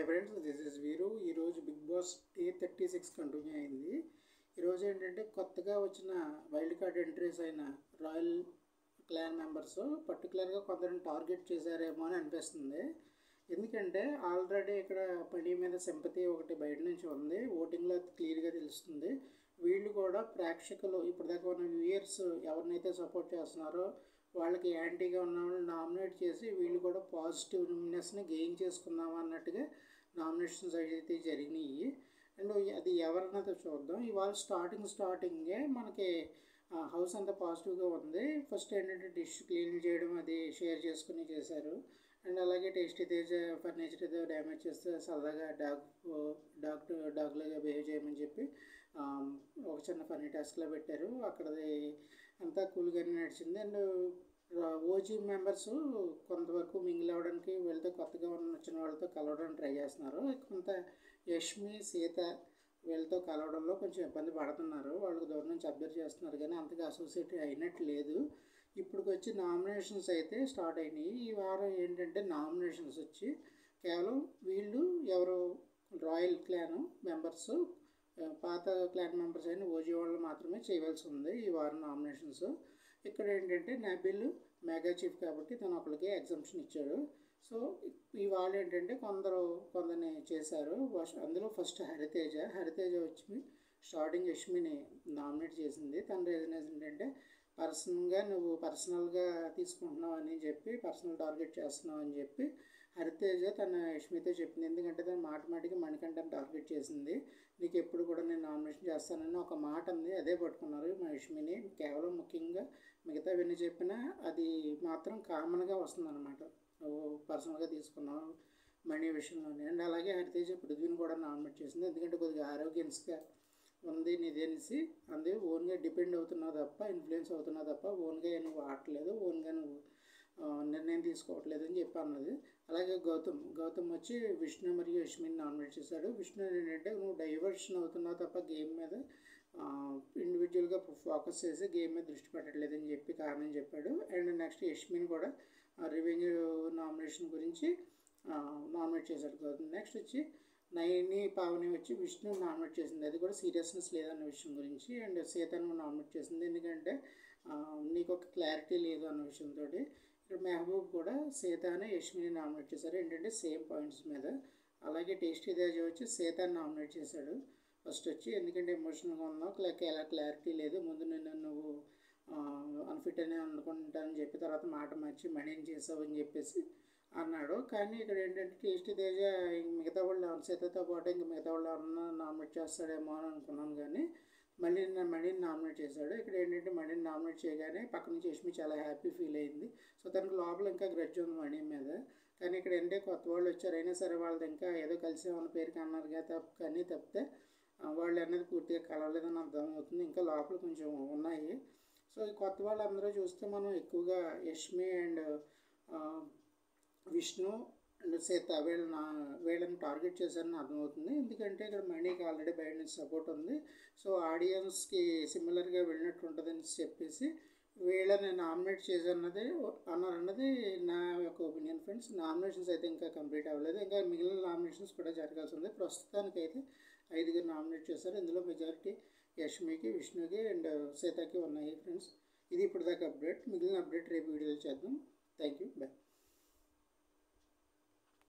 Friends, this is వీరు. ఈరోజు big boss A36 continue అయింది. ఈరోజు ఏంటంటే కొత్తగా వచ్చిన వైల్డ్ కార్డ్ ఎంట్రీస్ అయిన రాయల్ క్లాన్ మెంబర్స్ పర్టికులర్గా కొందరిని టార్గెట్ చేశారేమో అని అనిపిస్తుంది. ఎందుకంటే ఆల్రెడీ ఇక్కడ పని మీద సింపతి ఒకటి బయట నుంచి ఉంది, ఓటింగ్లో క్లియర్గా తెలుస్తుంది. వీళ్ళు కూడా ప్రేక్షకులు ఇప్పటిదాకా ఉన్న వ్యూయర్స్ ఎవరినైతే సపోర్ట్ చేస్తున్నారో వాళ్ళకి యాంటీగా ఉన్న వాళ్ళని నామినేట్ చేసి వీళ్ళు కూడా పాజిటివ్నెస్ని గెయిన్ చేసుకుందాం అన్నట్టుగా నామినేషన్స్ అయితే జరిగినాయి. అండ్ అది ఎవరన్నది చూద్దాం. ఇవాళ స్టార్టింగే మనకి హౌస్ అంతా పాజిటివ్గా ఉంది. ఫస్ట్ ఏంటంటే డిష్ క్లీన్ చేయడం, అది షేర్ చేసుకుని చేశారు. అండ్ అలాగే టేస్టీ తేజ ఫర్నిచర్ ఏదో డ్యామేజ్ చేస్తే సరదాగా డాగ్లాగా బిహేవ్ చేయమని చెప్పి ఒక చిన్న ఫన్నీ టాస్క్లో పెట్టారు. అక్కడది అంతా కూల్గానే నడిచింది. అండ్ ఓజీ మెంబర్స్ కొంతవరకు మింగిల్ అవ్వడానికి వీళ్ళతో కొత్తగా వచ్చిన వాళ్ళతో కలవడానికి ట్రై చేస్తున్నారు. కొంత యష్మి, సీత వీళ్ళతో కలవడంలో కొంచెం ఇబ్బంది పడుతున్నారు. వాళ్ళకి దూరం నుంచి అబ్జర్వ్ చేస్తున్నారు కానీ అంతగా అసోసియేట్ అయినట్టు లేదు. ఇప్పుడు వచ్చి నామినేషన్స్ అయితే స్టార్ట్ అయినాయి. ఈ వారం ఏంటంటే నామినేషన్స్ వచ్చి కేవలం వీళ్ళు ఎవరు రాయల్ క్లాన్ మెంబర్స్, పాత క్లాన్ మెంబర్స్ అయిన ఓజీ వాళ్ళు మాత్రమే చేయవలసి ఉంది ఈ వారం నామినేషన్స్. ఇక్కడ ఏంటంటే నబిల్ మెగా చీఫ్ కాబట్టి తను ఒకరికి ఎగ్జంప్షన్ ఇచ్చాడు. సో ఇవాళ ఏంటంటే కొందరిని చేశారు. అందులో ఫస్ట్ హరితేజ వచ్చి స్టార్టింగ్ యష్మిని నామినేట్ చేసింది. తన రీజన్ ఏంటంటే నువ్వు పర్సనల్గా తీసుకుంటున్నావు అని చెప్పి, పర్సనల్ టార్గెట్ చేస్తున్నావు అని చెప్పి హరితేజ తన యష్మితో చెప్పింది. ఎందుకంటే తను మాటికి మణికంఠని టార్గెట్ చేసింది. నీకు ఎప్పుడు కూడా నేను నామినేషన్ చేస్తానని ఒక మాట ఉంది, అదే పట్టుకున్నారు మా యష్మిని. కేవలం ముఖ్యంగా మిగతా విని చెప్పినా అది మాత్రం కామన్గా వస్తుందన్నమాట, నువ్వు పర్సనల్గా తీసుకున్నావు మనీ విషయంలోనే. అండ్ అలాగే హరితేజ పృథ్వీని కూడా నామినేట్ చేసింది. ఎందుకంటే కొద్దిగా ఆరోగ్యన్స్గా ఉంది నీది అనేసి, అందు ఓన్గా డిపెండ్ అవుతున్నావు తప్ప, ఇన్ఫ్లుయెన్స్ అవుతున్నావు తప్ప ఓన్గా నువ్వు ఆడట్లేదు, ఓన్గా నువ్వు నిర్ణయం తీసుకోవట్లేదు అని చెప్పి అన్నది. అలాగే గౌతమ్ వచ్చి విష్ణు మరియు యష్మిని నామినేట్ చేశాడు. విష్ణు ఏంటంటే నువ్వు డైవర్షన్ అవుతున్నావు తప్ప గేమ్ మీద ఇండివిజువల్గా ఫోకస్ చేసి గేమ్ మీద దృష్టి పెట్టట్లేదని చెప్పి కారణం చెప్పాడు. అండ్ నెక్స్ట్ యష్మిని కూడా రివెంజ్ నామినేషన్ గురించి నామినేట్ చేశాడు గౌతమ్. నెక్స్ట్ వచ్చి నయని, పావని వచ్చి విష్ణు నామినేట్ చేసింది. అది కూడా సీరియస్నెస్ లేదన్న విషయం గురించి. అండ్ సీతను నామినేట్ చేసింది ఎందుకంటే నీకు ఒక క్లారిటీ లేదు అన్న విషయంతో. ఇక్కడ మెహబూబ్ కూడా సీతని యష్మిని నామినేట్ చేశారు, ఏంటంటే సేమ్ పాయింట్స్ మీద. అలాగే టేస్టీ తేజ వచ్చి సీతని నామినేట్ చేశాడు ఫస్ట్ వచ్చి, ఎందుకంటే ఎమోషనల్గా ఉన్నావు, ఎలా క్లారిటీ లేదు, ముందు నువ్వు అన్ఫిట్ అని అనుకుంటానని చెప్పి తర్వాత మాట మార్చి మణిని చేసావు అని చెప్పేసి అన్నాడు. కానీ ఇక్కడ ఏంటంటే టేస్టీ తేజ మిగతా వాళ్ళు సీతతో పాటు ఇంకా మిగతా వాళ్ళు ఎవరన్నా నామినేట్ చేస్తాడేమో అని అనుకున్నాను, కానీ మణిని నామినేట్ చేశాడు. ఇక్కడ ఏంటంటే మణిని నామినేట్ చేయగానే పక్క నుంచి యష్మి చాలా హ్యాపీ ఫీల్ అయింది. సో తనకు లోపల ఇంకా గ్రడ్జ్ ఉంది మణి మీద. కానీ ఇక్కడ ఏంటంటే కొత్త వాళ్ళు వచ్చారు, అయినా సరే వాళ్ళది ఇంకా ఏదో కలిసి ఉన్న పేరుకి అన్నారుగా కానీ తప్పితే వాళ్ళు అనేది పూర్తిగా కలవలేదని అర్థమవుతుంది, ఇంకా లోపల కొంచెం ఉన్నాయి. సో ఈ కొత్త వాళ్ళందరూ చూస్తే మనం ఎక్కువగా యష్మి అండ్ విష్ణు అండ్ సీత వీళ్ళని టార్గెట్ చేశారని అర్థమవుతుంది. ఎందుకంటే ఇక్కడ మణికి ఆల్రెడీ బయట నుంచి సపోర్ట్ ఉంది. సో ఆడియన్స్కి సిమిలర్గా వెళ్ళినట్టు ఉంటుందని చెప్పేసి వీళ్ళని నామినేట్ అన్నారన్నది నా యొక్క ఒపీనియన్ ఫ్రెండ్స్. నామినేషన్స్ అయితే ఇంకా కంప్లీట్ అవ్వలేదు, ఇంకా మిగిలిన నామినేషన్స్ కూడా జరగాల్సి ఉంది. ప్రస్తుతానికైతే 5 నామినేట్ చేశారు. ఇందులో మెజారిటీ యష్మికి, విష్ణుకి అండ్ సీతకి ఉన్నాయి ఫ్రెండ్స్. ఇది ఇప్పటిదాకా అప్డేట్. మిగిలిన అప్డేట్ రేపు వీడియోలో చేద్దాం. Thank you, by.